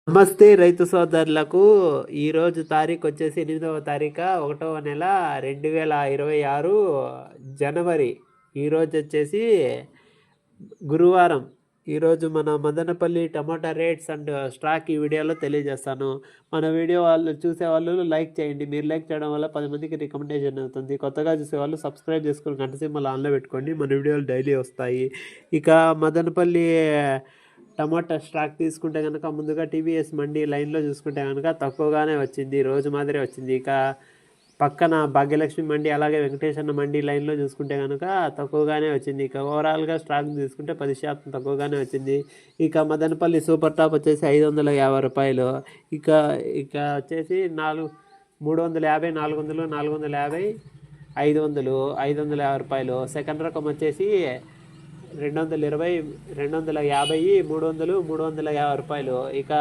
నమస్తే రైతు సోదరులకు. ఈరోజు తారీఖు వచ్చేసి 8వ తారీఖు 1వ నెల 2026 జనవరి. ఈరోజు వచ్చేసి గురువారం. ఈరోజు మన మదనపల్లి టమాటా రేట్స్ అండ్ స్టాక్ ఈ వీడియోలో తెలియజేస్తాను. మన వీడియో వాళ్ళు చూసేవాళ్ళు లైక్ చేయండి. మీరు లైక్ చేయడం వల్ల 10 మందికి రికమెండేషన్ అవుతుంది. కొత్తగా చూసేవాళ్ళు సబ్స్క్రైబ్ చేసుకుని గంట సింబల్ ఆన్లో పెట్టుకోండి. మన వీడియోలు డైలీ వస్తాయి. ఇక మదనపల్లి టమాటా స్టాక్ తీసుకుంటే కనుక ముందుగా టీవీఎస్ మండి లైన్లో చూసుకుంటే కనుక తక్కువగానే వచ్చింది, రోజు మాదిరే వచ్చింది. ఇక పక్కన భాగ్యలక్ష్మి మండి అలాగే వెంకటేశ్వర మండి లైన్లో చూసుకుంటే కనుక తక్కువగానే వచ్చింది. ఇక ఓవరాల్గా స్టాక్ తీసుకుంటే 10% తక్కువగానే వచ్చింది. ఇక మదనపల్లి సూపర్ టాప్ వచ్చేసి 550 రూపాయలు. ఇక ఇక వచ్చేసి 350, 400, 450, 500, 550 రూపాయలు. సెకండ్ రకం వచ్చేసి 220, 250, 300, 350 రూపాయలు. ఇక